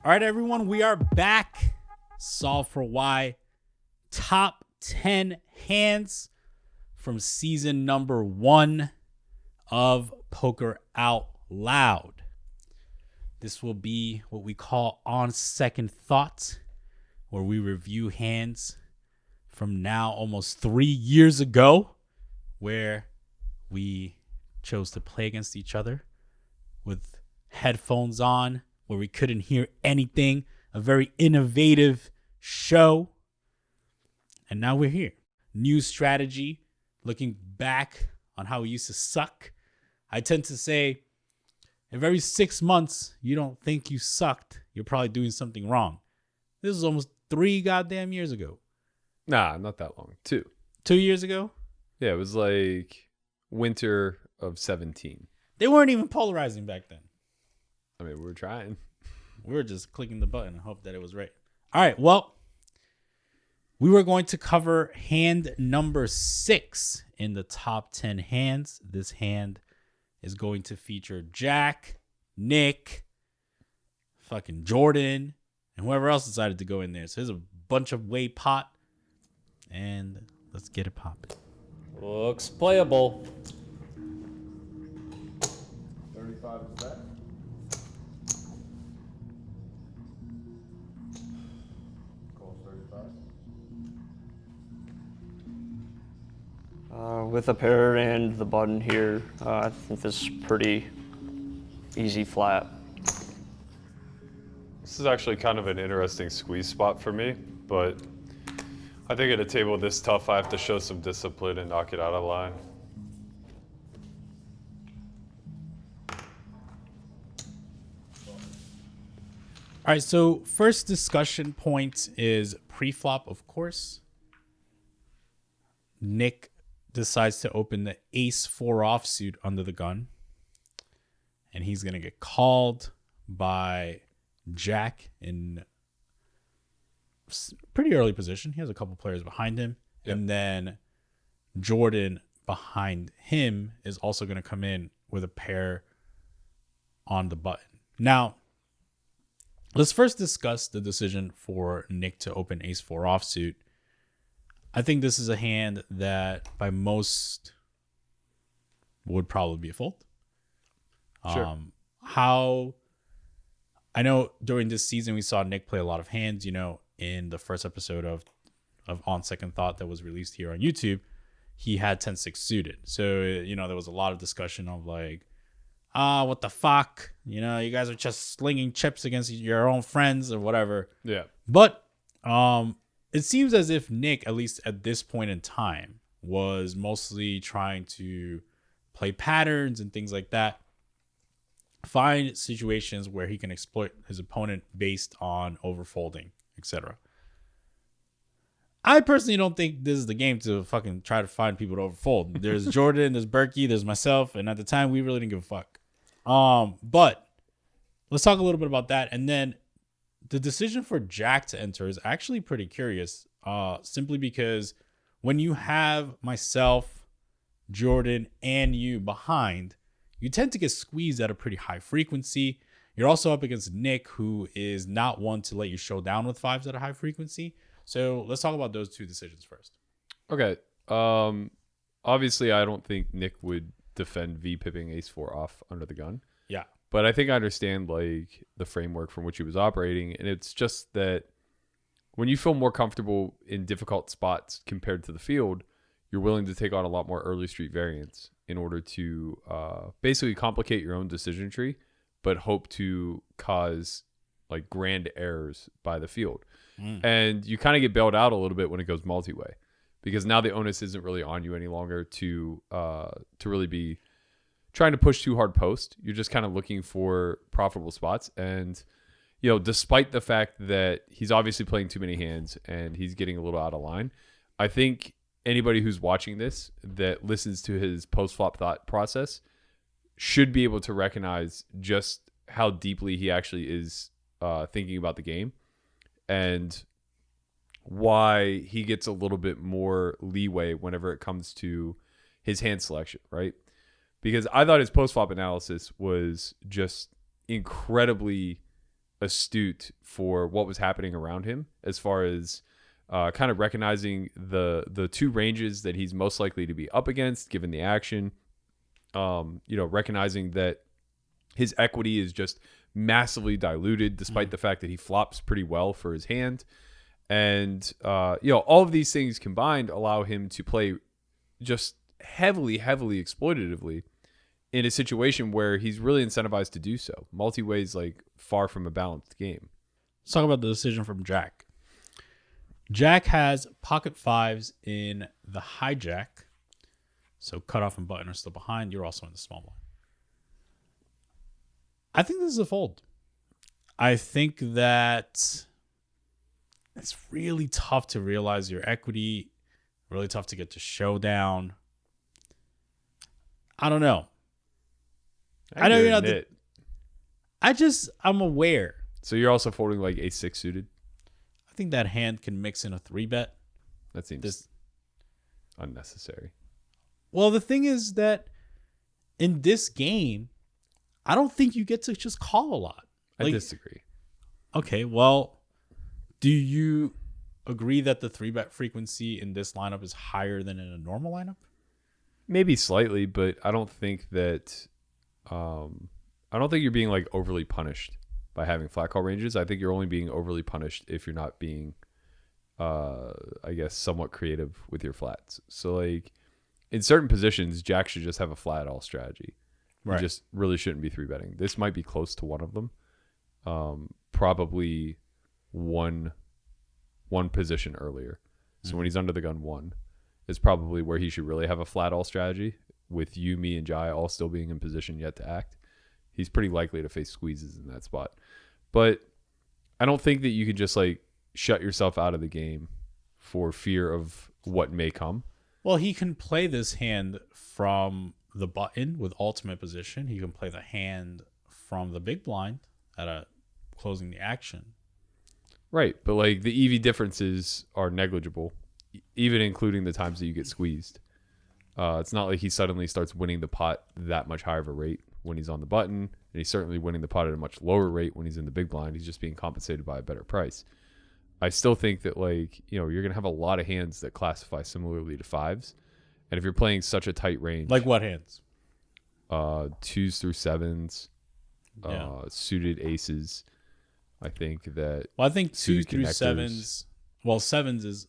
All right, everyone, we are back. Solve For Why. Top 10 hands from season number 1 of Poker Out Loud. This will be what we call On Second Thought, where we review hands from now almost 3 years ago, where we chose to play against each other with headphones on, where we couldn't hear anything. A very innovative show. And now we're here. New strategy, looking back on how we used to suck. I tend to say, if every 6 months you don't think you sucked, you're probably doing something wrong. This is almost 3 goddamn years ago. Nah, not that long. 2. 2 years ago? Yeah, it was like winter of 17. They weren't even polarizing back then. I mean, we were trying. We were just clicking the button and hope that it was right. All right, well, we were going to cover hand number 6 in the top 10 hands. This hand is going to feature Jack, Nick, fucking Jordan, and whoever else decided to go in there. So there's a bunch of way pot, and let's get it popping. Looks playable. 35 is that. Calls 35. With a pair and the button here, I think this is pretty easy flat. This is actually kind of an interesting squeeze spot for me, but I think at a table this tough, I have to show some discipline and knock it out of line. All right, so first discussion point is pre-flop, of course. Nick decides to open the ace-4 offsuit under the gun. And he's going to get called by Jack in pretty early position. He has a couple players behind him. Yep. And then Jordan behind him is also going to come in with a pair on the button. Now, let's first discuss the decision for Nick to open ace-4 offsuit. I think this is a hand that by most would probably be a fold. Sure. How I know during this season we saw Nick play a lot of hands, in the first episode of On Second Thought that was released here on YouTube, he had 10-6 suited. So, there was a lot of discussion of like, what the fuck? You guys are just slinging chips against your own friends or whatever. Yeah. But it seems as if Nick, at least at this point in time, was mostly trying to play patterns and things like that. Find situations where he can exploit his opponent based on overfolding, etc. I personally don't think this is the game to fucking try to find people to overfold. There's Jordan, there's Berkey, there's myself, and at the time we really didn't give a fuck. But let's talk a little bit about that. And then the decision for Jack to enter is actually pretty curious, simply because when you have myself, Jordan, and you behind, you tend to get squeezed at a pretty high frequency. You're also up against Nick, who is not one to let you show down with fives at a high frequency. So let's talk about those two decisions first. Okay. Obviously, I don't think Nick would defend V-pipping ace-4 off under the gun. Yeah. But I think I understand like the framework from which he was operating. And it's just that when you feel more comfortable in difficult spots compared to the field, you're willing to take on a lot more early street variants in order to basically complicate your own decision tree, but hope to cause like grand errors by the field. And you kind of get bailed out a little bit when it goes multi-way, because now the onus isn't really on you any longer to really be trying to push too hard post. You're just kind of looking for profitable spots. And, despite the fact that he's obviously playing too many hands and he's getting a little out of line, I think anybody who's watching this that listens to his post-flop thought process should be able to recognize just how deeply he actually is thinking about the game and why he gets a little bit more leeway whenever it comes to his hand selection, right? Because I thought his post-flop analysis was just incredibly astute for what was happening around him, as far as kind of recognizing the two ranges that he's most likely to be up against given the action. Recognizing that his equity is just massively diluted despite the fact that he flops pretty well for his hand. And, all of these things combined allow him to play just heavily exploitatively in a situation where he's really incentivized to do so. Multi-way's like far from a balanced game. Let's talk about the decision from Jack. Jack has pocket fives in the hijack. So cutoff and button are still behind. You're also in the small blind. I think this is a fold. I think that it's really tough to realize your equity. Really tough to get to showdown. I don't know. I know you're not the, I'm aware. So you're also folding like ace-6 suited? I think that hand can mix in a 3-bet. That seems unnecessary. Well, the thing is that in this game, I don't think you get to just call a lot. I disagree. Okay, well, do you agree that the 3-bet frequency in this lineup is higher than in a normal lineup? Maybe slightly, but I don't think that you're being like overly punished by having flat call ranges. I think you're only being overly punished if you're not being I guess somewhat creative with your flats. So like in certain positions, Jack should just have a flat all strategy. Right. You just really shouldn't be 3-betting. This might be close to one of them. Probably one position earlier. So when he's under the gun 1 is probably where he should really have a flat all strategy, with you, me, and Jai all still being in position yet to act. He's pretty likely to face squeezes in that spot. But I don't think that you can just like shut yourself out of the game for fear of what may come. Well, he can play this hand from the button with ultimate position. He can play the hand from the big blind at closing the action. Right, but like the EV differences are negligible, even including the times that you get squeezed. It's not like he suddenly starts winning the pot that much higher of a rate when he's on the button, and he's certainly winning the pot at a much lower rate when he's in the big blind. He's just being compensated by a better price. I still think that you're going to have a lot of hands that classify similarly to fives. And if you're playing such a tight range. Like what hands? 2s through 7s, Yeah. Suited aces. I think that. Well, I think 2 through connectors. 7s. Well, 7s is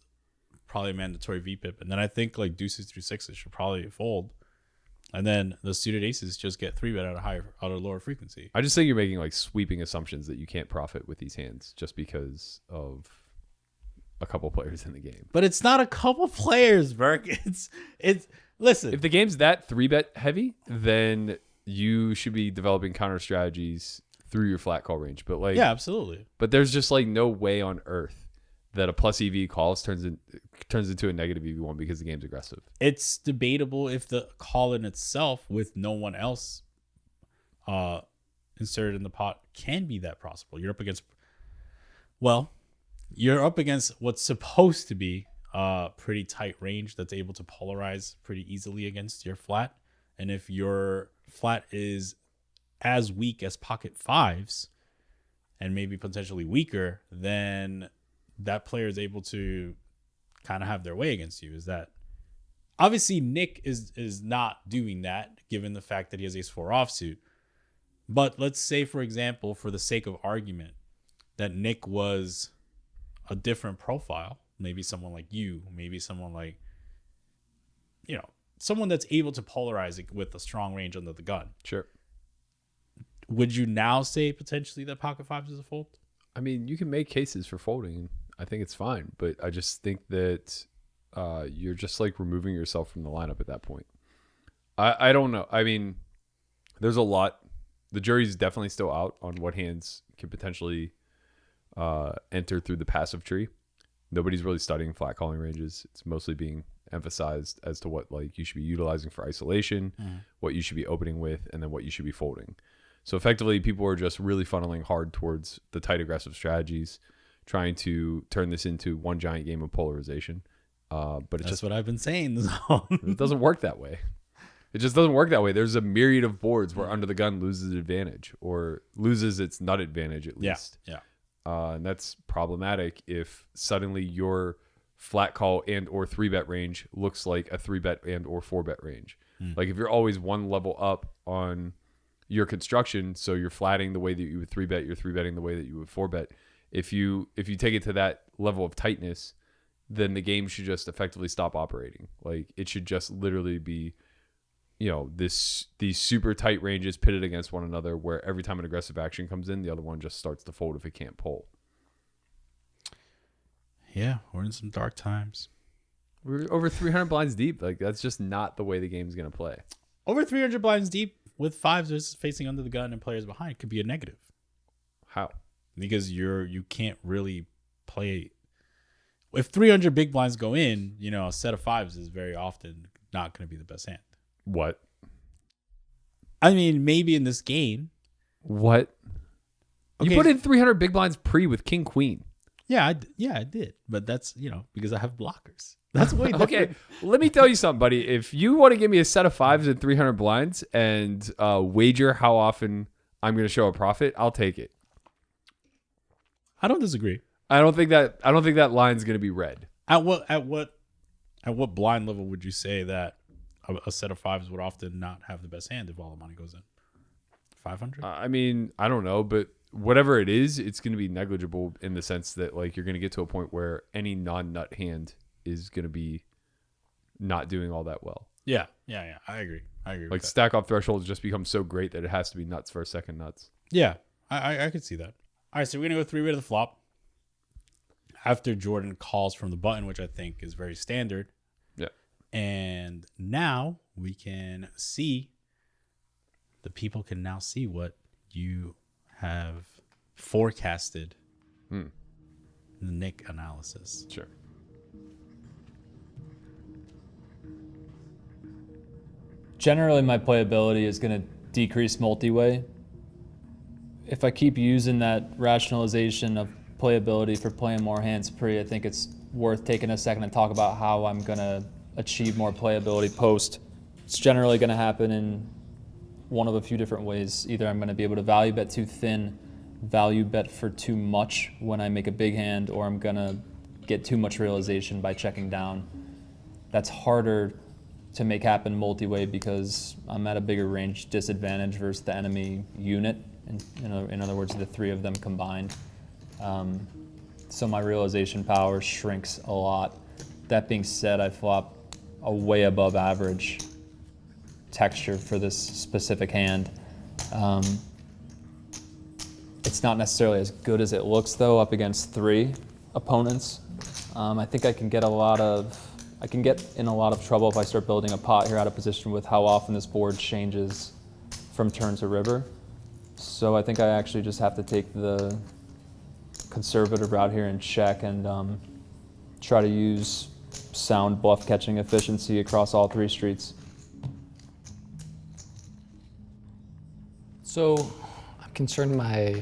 probably a mandatory VPIP. And then I think like deuces through 6s should probably fold. And then the suited aces just get 3-bet at a lower frequency. I just think you're making like sweeping assumptions that you can't profit with these hands just because of a couple players in the game. But it's not a couple players, Berk. It's listen. If the game's that 3-bet heavy, then you should be developing counter strategies through your flat call range. But yeah, absolutely. But there's just like no way on earth that a plus EV calls turns into a negative EV1 because the game's aggressive. It's debatable if the call in itself with no one else inserted in the pot can be that possible. You're up against what's supposed to be a pretty tight range that's able to polarize pretty easily against your flat. And if your flat is as weak as pocket fives and maybe potentially weaker, then that player is able to kind of have their way against you. Is that obviously Nick is not doing that given the fact that he has ace-4 offsuit. But let's say, for example, for the sake of argument, that Nick was a different profile, maybe someone like you, maybe someone like, someone that's able to polarize it with a strong range under the gun. Sure. Would you now say potentially that pocket fives is a fold? I mean, you can make cases for folding. I think it's fine, but I just think that you're just like removing yourself from the lineup at that point. I don't know. I mean, there's a lot. The jury's definitely still out on what hands can potentially enter through the passive tree. Nobody's really studying flat calling ranges. It's mostly being emphasized as to what like you should be utilizing for isolation, what you should be opening with, and then what you should be folding. So effectively, people are just really funneling hard towards the tight aggressive strategies, trying to turn this into one giant game of polarization. But it's That's just what I've been saying. it doesn't work that way. It just doesn't work that way. There's a myriad of boards where under the gun loses advantage or loses its nut advantage at least. Yeah. And that's problematic if suddenly your flat call and or 3-bet range looks like a 3-bet and or 4-bet range. Like if you're always one level up on your construction, so you're flatting the way that you would 3-bet, you're 3-betting the way that you would 4-bet. If you take it to that level of tightness, then the game should just effectively stop operating. Like it should just literally be, these super tight ranges pitted against one another where every time an aggressive action comes in, the other one just starts to fold if it can't pull. Yeah, we're in some dark times. We're over 300 blinds deep. Like that's just not the way the game's going to play. Over 300 blinds deep with fives versus facing under the gun and players behind could be a negative. How? Because you can't really play. If 300 big blinds go in, a set of fives is very often not going to be the best hand. What? I mean, maybe in this game. What? Okay. You put in 300 big blinds pre with king queen. Yeah, I did. But that's, because I have blockers. That's way different. Okay, let me tell you something, buddy. If you want to give me a set of fives and 300 blinds and wager how often I'm going to show a profit, I'll take it. I don't disagree. I don't think that line's going to be red. At what blind level would you say that a set of fives would often not have the best hand if all the money goes in? 500? I mean, I don't know, but whatever it is, it's going to be negligible in the sense that like you're going to get to a point where any non-nut hand is going to be not doing all that well. Yeah. I agree. Like with that. stack off thresholds just become so great that it has to be nuts for a second nuts. Yeah, I could see that. All right, so we're going to go 3-way to the flop. After Jordan calls from the button, which I think is very standard. Yeah. And now we can see, the people can now see what you have forecasted in the Nick analysis. Sure. Generally, my playability is going to decrease multi-way. If I keep using that rationalization of playability for playing more hands pre, I think it's worth taking a second and talk about how I'm going to achieve more playability post. It's generally going to happen in one of a few different ways. Either I'm going to be able to value bet too thin, value bet for too much when I make a big hand, or I'm going to get too much realization by checking down. That's harder to make happen multi-way because I'm at a bigger range disadvantage versus the enemy unit. In other words, the three of them combined. So my realization power shrinks a lot. That being said, I flop a way above average texture for this specific hand. It's not necessarily as good as it looks though up against 3 opponents. I think I can get in a lot of trouble if I start building a pot here out of position with how often this board changes from turn to river. So I think I actually just have to take the conservative route here and check and try to use sound bluff catching efficiency across all 3 streets. So I'm concerned my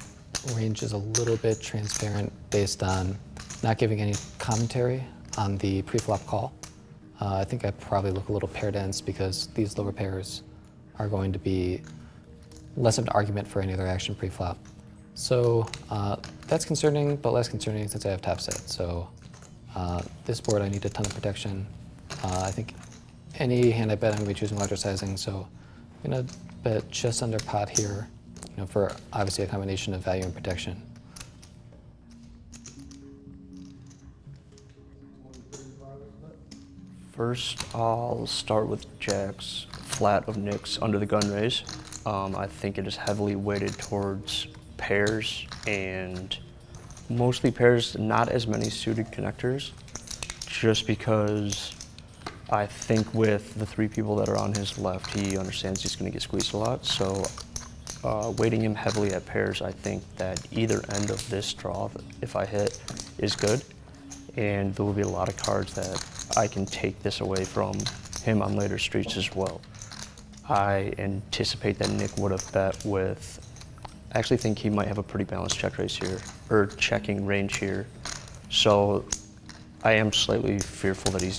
range is a little bit transparent based on not giving any commentary on the pre-flop call. I think I probably look a little pair dense because these lower pairs are going to be less of an argument for any other action pre-flop. So that's concerning, but less concerning since I have top set. So this board I need a ton of protection. I think any hand I bet I'm going to be choosing larger sizing, so I'm going to bet just under pot here, for obviously a combination of value and protection. First, I'll start with Jack's flat of Nick's under the gun raise. I think it is heavily weighted towards pairs and mostly pairs, not as many suited connectors, just because I think with the 3 people that are on his left, he understands he's going to get squeezed a lot. So weighting him heavily at pairs, I think that either end of this draw, if I hit, is good. And there will be a lot of cards that I can take this away from him on later streets as well. I anticipate that Nick would have bet with, I actually think he might have a pretty balanced check raise here, or checking range here. So I am slightly fearful that he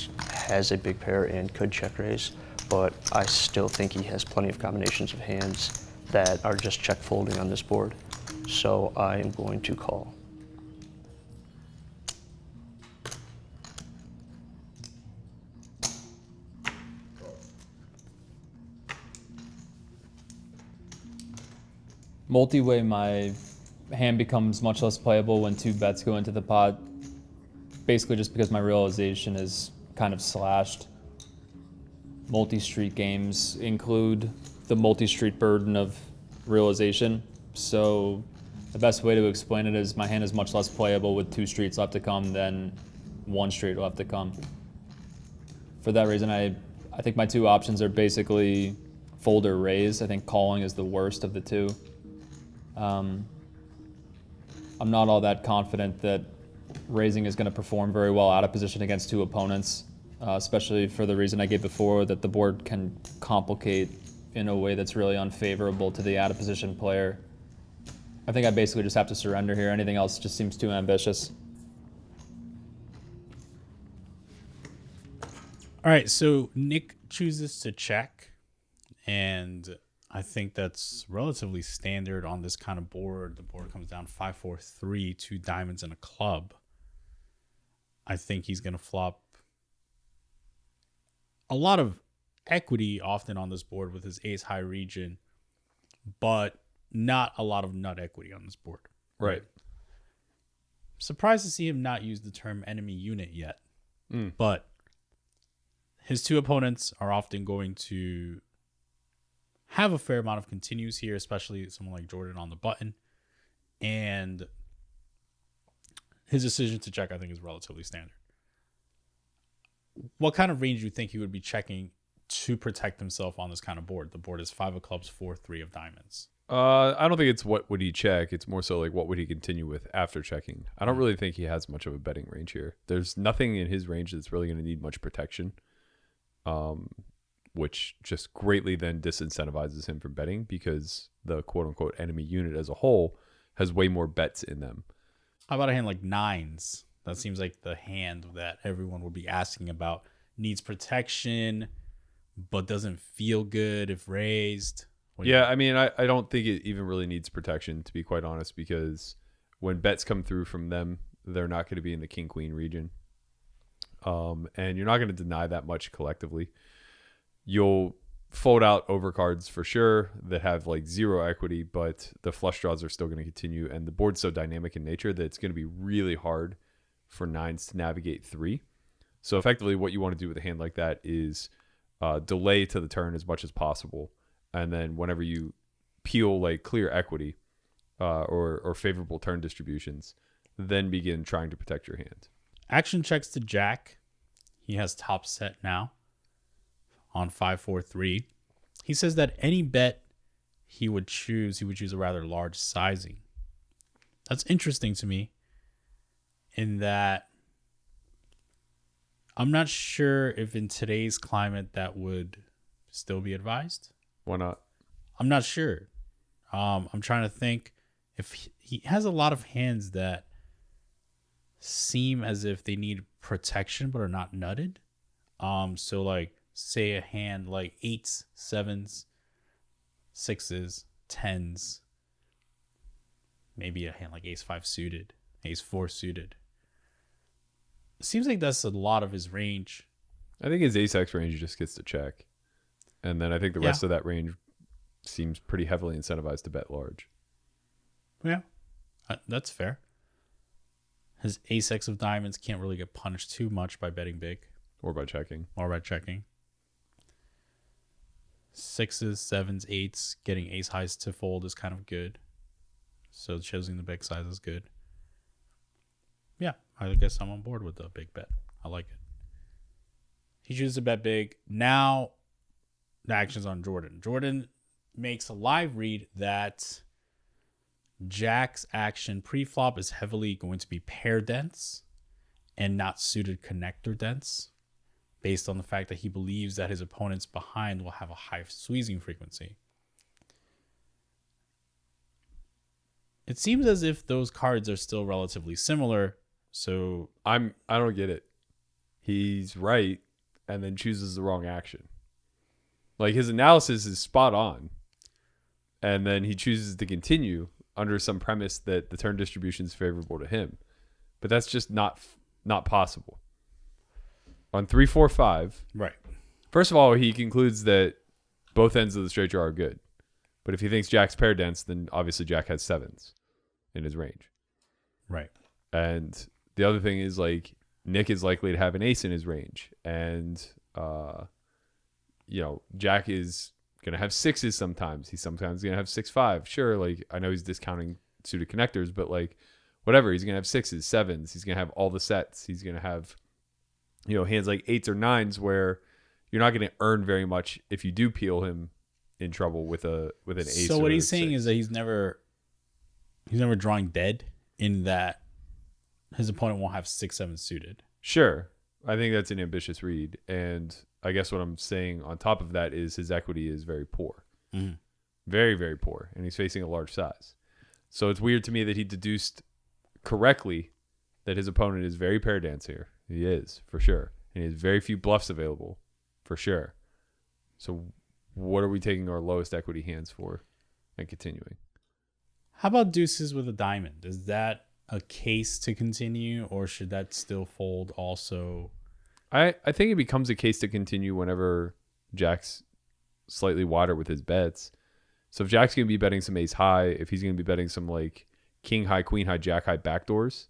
has a big pair and could check raise, but I still think he has plenty of combinations of hands that are just check folding on this board. So I am going to call. Multi-way, my hand becomes much less playable when 2 bets go into the pot, basically just because my realization is kind of slashed. Multi-street games include the multi-street burden of realization, so the best way to explain it is my hand is much less playable with 2 streets left to come than 1 street left to come. For that reason, I think my 2 options are basically fold or raise. I think calling is the worst of the 2. I'm not all that confident that raising is going to perform very well out of position against 2 opponents, especially for the reason I gave before, that the board can complicate in a way that's really unfavorable to the out of position player. I think I basically just have to surrender here. Anything else just seems too ambitious. All right, so Nick chooses to check, and I think that's relatively standard on this kind of board. The board comes down 5-4-3, 2 diamonds and a club. I think he's going to flop a lot of equity often on this board with his ace high region, but not a lot of nut equity on this board. Right. Surprised to see him not use the term enemy unit yet, but his 2 opponents are often going to have a fair amount of continues here, especially someone like Jordan on the button. And his decision to check, I think, is relatively standard. What kind of range do you think he would be checking to protect himself on this kind of board? The board is 5 of clubs, 4-3 of diamonds. I don't think it's what would he check. It's more so like what would he continue with after checking. I don't really think he has much of a betting range here. There's nothing in his range that's really going to need much protection, which just greatly then disincentivizes him from betting because the quote-unquote enemy unit as a whole has way more bets in them. How about a hand like 9s? That seems like the hand that everyone would be asking about. Needs protection, but doesn't feel good if raised. Yeah, I mean, I don't think it even really needs protection, to be quite honest, because when bets come through from them, they're not going to be in the king-queen region. And you're not going to deny that much collectively. You'll fold out overcards for sure that have like 0 equity, but the flush draws are still going to continue. And the board's so dynamic in nature that it's going to be really hard for 9s to navigate 3. So effectively what you want to do with a hand like that is delay to the turn as much as possible. And then whenever you peel like clear equity or favorable turn distributions, then begin trying to protect your hand. Action checks to Jack. He has top set now on 5-4-3. He says that any bet he would choose a rather large sizing. That's interesting to me in that I'm not sure if in today's climate that would still be advised. Why not? I'm not sure. I'm trying to think if he has a lot of hands that seem as if they need protection but are not nutted. So like say a hand like 8s, 7s, 6s, 10s, maybe a hand like ace-5 suited, ace-4 suited. It seems like that's a lot of his range. I think his ace-x range just gets to check. And then I think the rest of that range seems pretty heavily incentivized to bet large. Yeah, that's fair. His ace-x of diamonds can't really get punished too much by betting big. Or by checking. 6s, 7s, 8s, getting ace highs to fold is kind of good. So choosing the big size is good. Yeah, I guess I'm on board with the big bet. I like it. He chooses to bet big. Now the action's on Jordan. Jordan makes a live read that Jack's action pre-flop is heavily going to be pair dense and not suited connector dense, based on the fact that he believes that his opponents behind will have a high squeezing frequency. It seems as if those cards are still relatively similar. So I don't get it. He's right and then chooses the wrong action. Like his analysis is spot on. And then he chooses to continue under some premise that the turn distribution is favorable to him. But that's just not possible. On 3, 4, 5. Right. First of all, he concludes that both ends of the straight draw are good. But if he thinks Jack's pair dense, then obviously Jack has 7s in his range. Right. And the other thing is, like, Nick is likely to have an ace in his range. And, Jack is going to have 6s sometimes. He's sometimes going to have 6, 5. Sure, like, I know he's discounting suited connectors, but, like, whatever. He's going to have 6s, 7s. He's going to have all the sets. He's going to have, hands like 8s or 9s where you're not going to earn very much if you do peel him in trouble with an ace. So what he's saying 6. is that he's never drawing dead in that his opponent won't have 6, 7 suited. Sure. I think that's an ambitious read. And I guess what I'm saying on top of that is his equity is very poor. Mm-hmm. Very, very poor. And he's facing a large size. So it's weird to me that he deduced correctly that his opponent is very pair dance here. He is, for sure. And he has very few bluffs available, for sure. So what are we taking our lowest equity hands for and continuing? How about deuces with a diamond? Is that a case to continue, or should that still fold also? I think it becomes a case to continue whenever Jack's slightly wider with his bets. So if Jack's going to be betting some ace high, if he's going to be betting some like king high, queen high, jack high backdoors,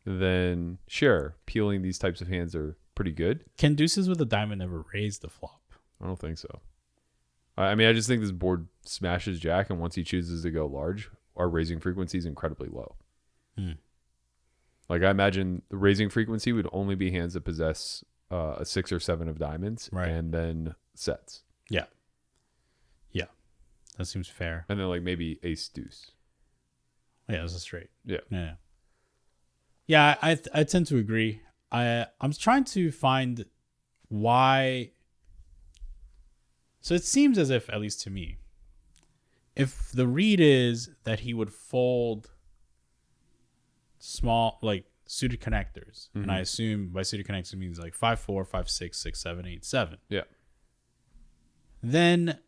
then sure, peeling these types of hands are pretty good. Can deuces with a diamond ever raise the flop? I don't think so. I mean, I just think this board smashes Jack, and once he chooses to go large, our raising frequency is incredibly low. Like, I imagine the raising frequency would only be hands that possess a 6 or 7 of diamonds, right, and then sets. Yeah. That seems fair. And then, like, maybe ace deuce. Yeah, that's a straight. Yeah. Yeah, I tend to agree. I'm trying to find why. So it seems as if, at least to me, if the read is that he would fold small, like, suited connectors, and I assume by suited connectors it means like 5, 4, 5, 6, 6, 7, 8, 7. Yeah. Then,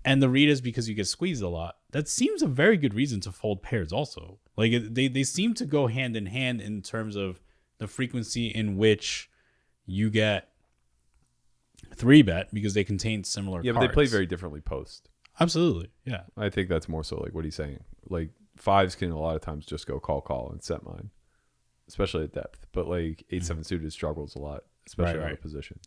and the read is because you get squeezed a lot. That seems a very good reason to fold pairs also. Like, they seem to go hand in hand in terms of the frequency in which you get 3-bet because they contain similar Yeah, cards. but they play very differently post. Absolutely, yeah. I think that's more so like what he's saying. Like, 5s can a lot of times just go call and set mine, especially at depth. But like 8-7 suited struggles a lot, especially out of position.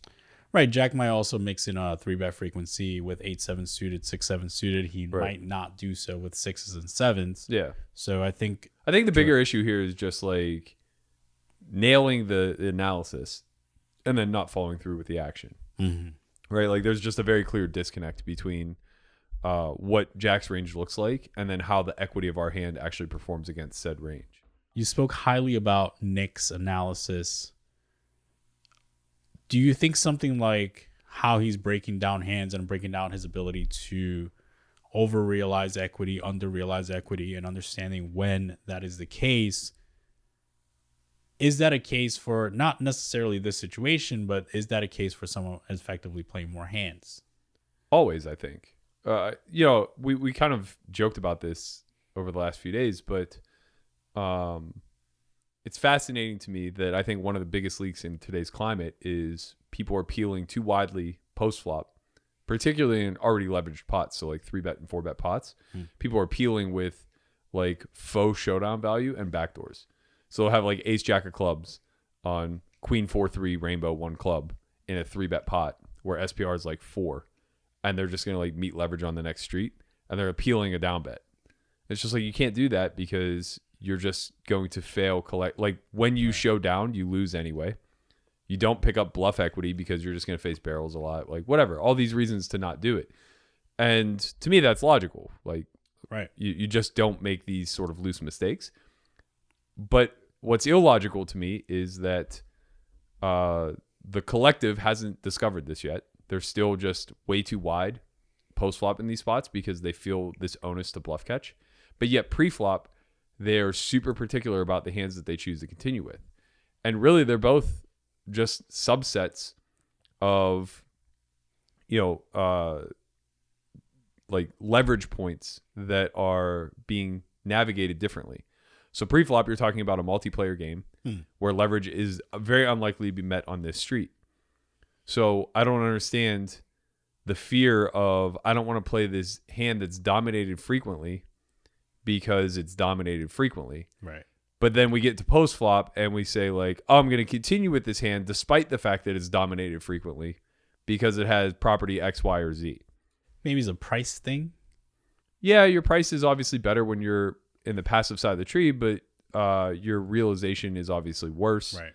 Right, Jack might also mix in a 3-bet frequency with 8-7 suited, 6-7 suited. He might not do so with 6s and 7s. Yeah. So I think the bigger issue here is just like nailing the analysis and then not following through with the action. Right? Like, there's just a very clear disconnect between what Jack's range looks like and then how the equity of our hand actually performs against said range. You spoke highly about Nick's analysis. Do you think something like how he's breaking down hands and breaking down his ability to over-realize equity, under-realize equity, and understanding when that is the case, is that a case for not necessarily this situation, but is that a case for someone effectively playing more hands? Always, I think. We kind of joked about this over the last few days, but it's fascinating to me that I think one of the biggest leaks in today's climate is people are peeling too widely post-flop, particularly in already leveraged pots, so like 3-bet and 4-bet pots. People are peeling with like faux showdown value and backdoors. So they'll have like ace jack of clubs on queen 4-3 rainbow 1 club in a 3-bet pot where SPR is like 4, and they're just going to like meet leverage on the next street, and they're appealing a down bet. It's just like, you can't do that because you're just going to fail like when you show down, you lose anyway. You don't pick up bluff equity because you're just going to face barrels a lot, like whatever, all these reasons to not do it. And to me, that's logical. Like, right, you just don't make these sort of loose mistakes. But what's illogical to me is that the collective hasn't discovered this yet. They're still just way too wide post-flop in these spots because they feel this onus to bluff catch. But yet pre-flop, they're super particular about the hands that they choose to continue with. And really, they're both just subsets of, like leverage points that are being navigated differently. So pre-flop, you're talking about a multiplayer game where leverage is very unlikely to be met on this street. So I don't understand the fear of, I don't want to play this hand that's dominated frequently because it's dominated frequently. Right. But then we get to post flop and we say like, oh, I'm going to continue with this hand despite the fact that it's dominated frequently because it has property X, Y, or Z. Maybe it's a price thing. Yeah, your price is obviously better when you're in the passive side of the tree, but your realization is obviously worse. Right.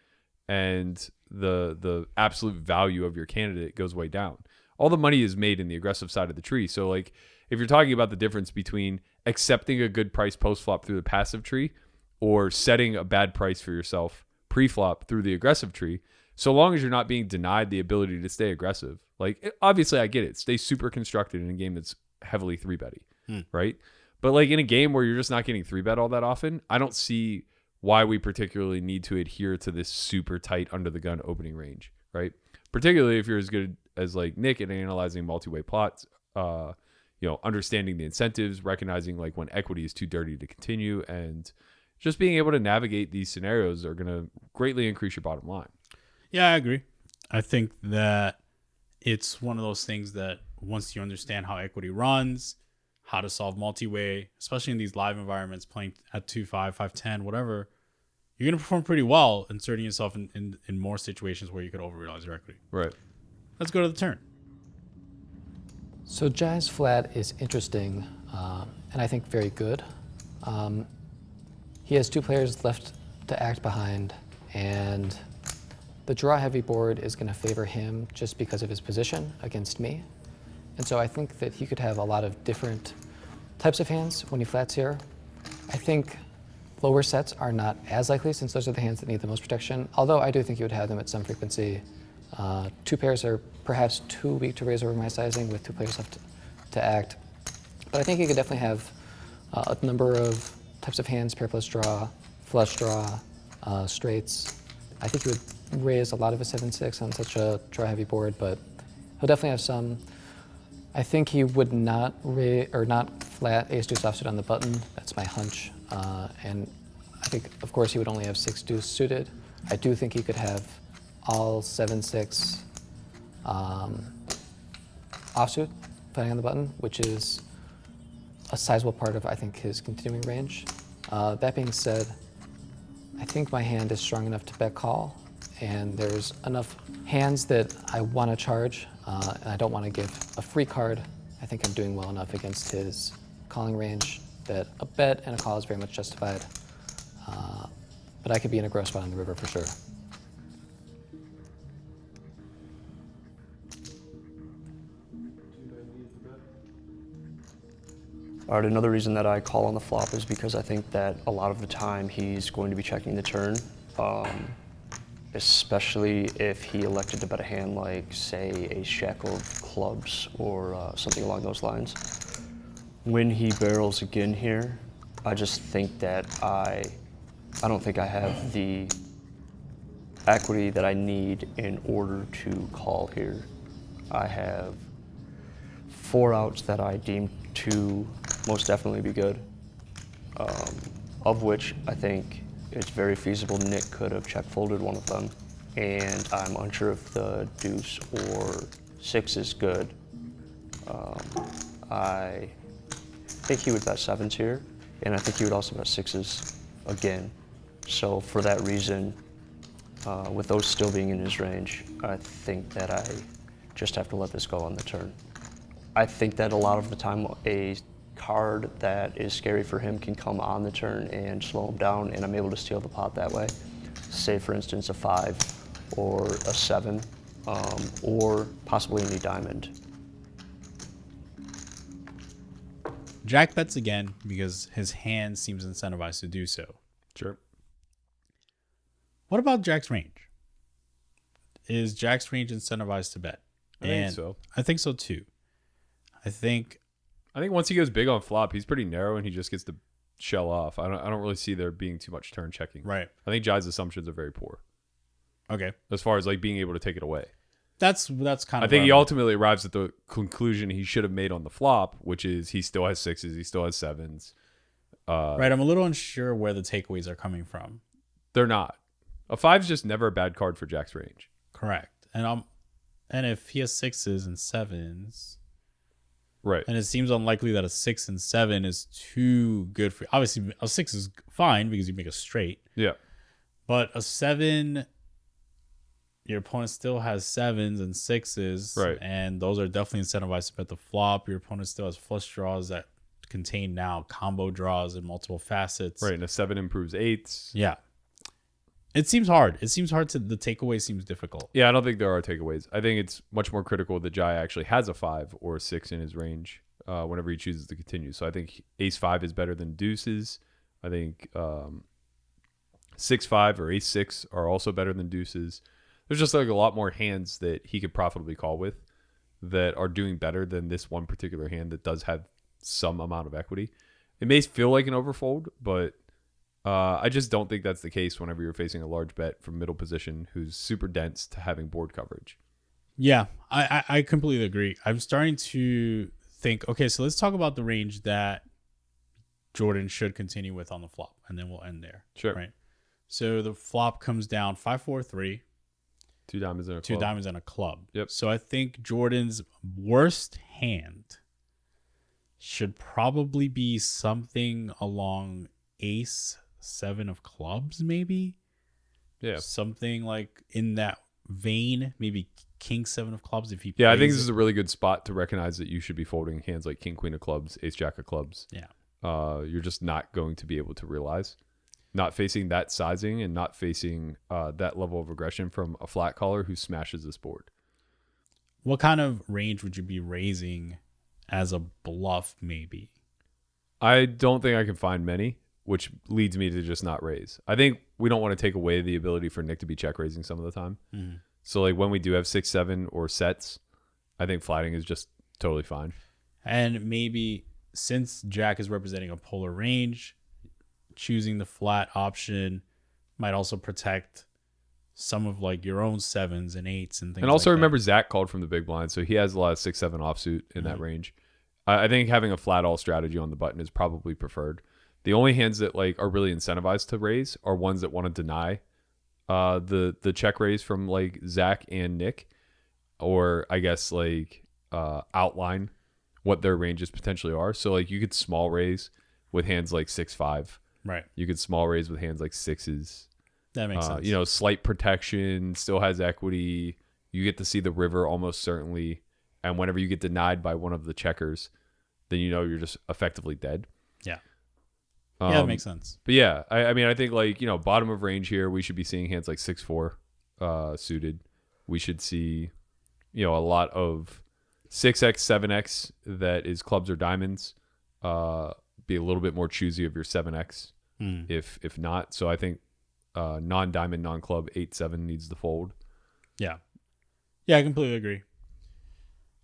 And the absolute value of your candidate goes way down. All the money is made in the aggressive side of the tree. So like if you're talking about the difference between accepting a good price post flop through the passive tree or setting a bad price for yourself pre-flop through the aggressive tree, so long as you're not being denied the ability to stay aggressive. Like obviously I get it. Stay super constructed in a game that's heavily 3-betty, right? But like in a game where you're just not getting 3-bet all that often, I don't see why we particularly need to adhere to this super tight under the gun opening range, right? Particularly if you're as good as like Nick at analyzing multi-way plots, understanding the incentives, recognizing like when equity is too dirty to continue, and just being able to navigate these scenarios are going to greatly increase your bottom line. Yeah, I agree. I think that it's one of those things that once you understand how equity runs, how to solve multi-way, especially in these live environments, playing at 2-5, 5-10, whatever, you're going to perform pretty well inserting yourself in more situations where you could overrealize your equity. Right. Let's go to the turn. So Jai's flat is interesting, and I think very good. He has 2 players left to act behind, and the draw-heavy board is going to favor him just because of his position against me. And so I think that he could have a lot of different types of hands when he flats here. I think lower sets are not as likely since those are the hands that need the most protection, although I do think he would have them at some frequency. 2 pairs are perhaps too weak to raise over my sizing with 2 players left to act. But I think he could definitely have a number of types of hands, pair plus draw, flush draw, straights. I think he would raise a lot of his 7-6 on such a draw-heavy board, but he'll definitely have some. I think he would not flat ace-deuce offsuit on the button. That's my hunch. And I think, of course, he would only have 6-deuce suited. I do think he could have all 7-6 offsuit playing on the button, which is a sizable part of, I think, his continuing range. That being said, I think my hand is strong enough to bet call, and there's enough hands that I want to charge, and I don't want to give a free card. I think I'm doing well enough against his calling range that a bet and a call is very much justified. But I could be in a gross spot on the river for sure. All right, another reason that I call on the flop is because I think that a lot of the time he's going to be checking the turn, especially if he elected to bet a hand like, say, a shack of clubs or something along those lines. When he barrels again here, I just think that I don't think I have the equity that I need in order to call here. I have 4 outs that I deem to most definitely be good, of which I think it's very feasible Nick could have check folded one of them, and I'm unsure if the deuce or 6 is good. I think he would bet 7s here, and I think he would also bet 6s again. So for that reason, with those still being in his range, I think that I just have to let this go on the turn. I think that a lot of the time a card that is scary for him can come on the turn and slow him down, and I'm able to steal the pot that way. Say, for instance, a 5 or a 7, or possibly any diamond. Jack bets again because his hand seems incentivized to do so. Sure. What about Jack's range? Is Jack's range incentivized to bet? I think so. I think so too. I think once he goes big on flop, he's pretty narrow and he just gets to shell off. I don't really see there being too much turn checking. Right. I think Jai's assumptions are very poor Okay. as far as like being able to take it away. That's kind of. I think he where I'm at. ultimately arrives at the conclusion he should have made on the flop, which is he still has sixes, he still has sevens. Right, I'm a little unsure where the takeaways are coming from. They're not. A five's just never a bad card for Jack's range. Correct, and if he has sixes and sevens, Right. and it seems unlikely that a 6 and 7 is too good for. Obviously, a 6 is fine because you make a straight, Yeah. but a 7, your opponent still has 7s and 6s, Right. and those are definitely incentivized to bet the flop. Your opponent still has flush draws that contain now combo draws and multiple facets. Right. And a 7 improves 8s. Yeah. It seems hard. The takeaway seems difficult. Yeah, I don't think there are takeaways. I think it's much more critical that Jai actually has a 5 or a 6 in his range whenever he chooses to continue. So I think ace 5 is better than deuces. I think 6-5 or ace 6 are also better than deuces. There's just like a lot more hands that he could profitably call with that are doing better than this one particular hand that does have some amount of equity. It may feel like an overfold, but I just don't think that's the case whenever you're facing a large bet from middle position who's super dense to having board coverage. Yeah, I completely agree. I'm starting to think, okay, so let's talk about the range that Jordan should continue with on the flop, and then we'll end there. Sure. Right. So the flop comes down 5-4-3, 2 diamonds and a two club. diamonds and a club. Yep. So I think Jordan's worst hand should probably be something along ace 7 of clubs, maybe. Yeah. Something like in that vein, maybe king 7 of clubs if he Yeah, I think plays this it. is a really good spot to recognize that you should be folding hands like king, queen of clubs, ace, jack of clubs. Yeah. You're just not going to be able to realize. Not facing that sizing and not facing that level of aggression from a flat caller who smashes this board. What kind of range would you be raising as a bluff, maybe? I don't think I can find many, which leads me to just not raise. I think we don't want to take away the ability for Nick to be check raising some of the time. Mm-hmm. So like when we do have 6-7 or sets, I think flatting is just totally fine. And maybe since Jack is representing a polar range, choosing the flat option might also protect some of like your own 7s and 8s and things. And also like remember Zach called from the big blind, so he has a lot of 6-7 offsuit in that range. I think having a flat all strategy on the button is probably preferred. The only hands that like are really incentivized to raise are ones that want to deny the check raise from like Zach and Nick, or I guess like outline what their ranges potentially are. So like you could small raise with hands like 6-5. Right. You could small raise with hands like 6s. That makes sense. You know, slight protection, still has equity. You get to see the river almost certainly. And whenever you get denied by one of the checkers, then you know you're just effectively dead. Yeah. Yeah, that makes sense. But yeah, I mean, I think like, you know, bottom of range here, we should be seeing hands like 6-4 suited. We should see, you know, a lot of 6x, 7x that is clubs or diamonds. Be a little bit more choosy of your 7x if not. So I think non-diamond, non-club 8-7 needs to fold. Yeah. Yeah, I completely agree.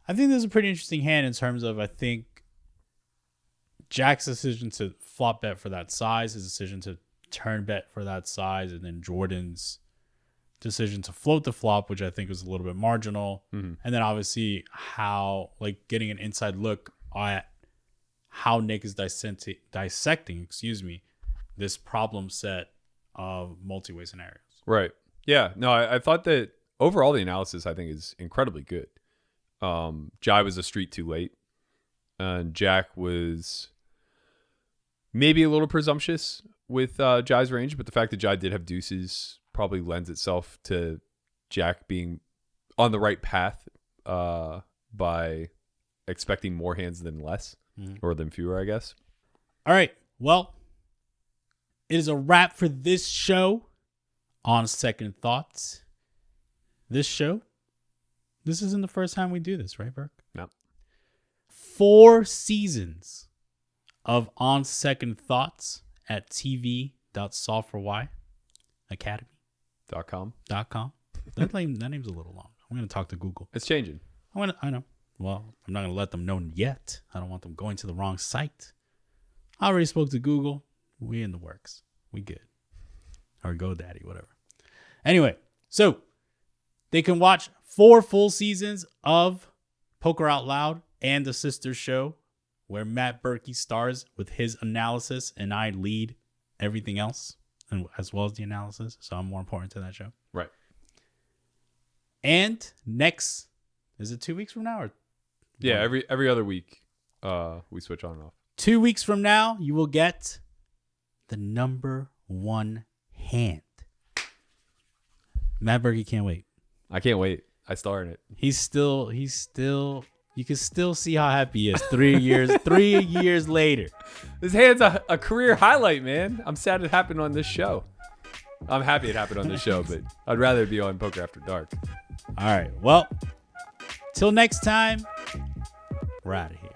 I think this is a pretty interesting hand in terms of, I think, Jack's decision to flop bet for that size, his decision to turn bet for that size, and then Jordan's decision to float the flop, which I think was a little bit marginal. And then obviously how, like, getting an inside look at how Nick is dissecting, this problem set of multi-way scenarios. Right. Yeah. No, I thought that overall the analysis I think is incredibly good. Jai was a street too late. And Jack was maybe a little presumptuous with Jai's range, but the fact that Jai did have deuces probably lends itself to Jack being on the right path by expecting more hands than less, or than fewer, I guess. All right. Well, it is a wrap for this show. On second thoughts, this isn't the first time we do this, right, Berk? No. 4 seasons of On Second Thoughts at tv.solveforwhy academy.com. .com. That name's a little long. I'm going to talk to Google. It's changing. I know. Well, I'm not going to let them know yet. I don't want them going to the wrong site. I already spoke to Google. We in the works. We good. Or GoDaddy, whatever. Anyway, so they can watch 4 full seasons of Poker Out Loud and the sister show where Matt Berkey stars with his analysis and I lead everything else, and as well as the analysis. So I'm more important to that show. Right. And next, is it 2 weeks from now? Or Yeah, every other week we switch on and off. 2 weeks from now, you will get the number 1 hand. Matt Berkey can't wait. I can't wait. I star in it. He's still, you can still see how happy he is 3 years later. This hand's a career highlight, man. I'm sad it happened on this show. I'm happy it happened on this show, but I'd rather it be on Poker After Dark. All right. Well, till next time, we're out of here.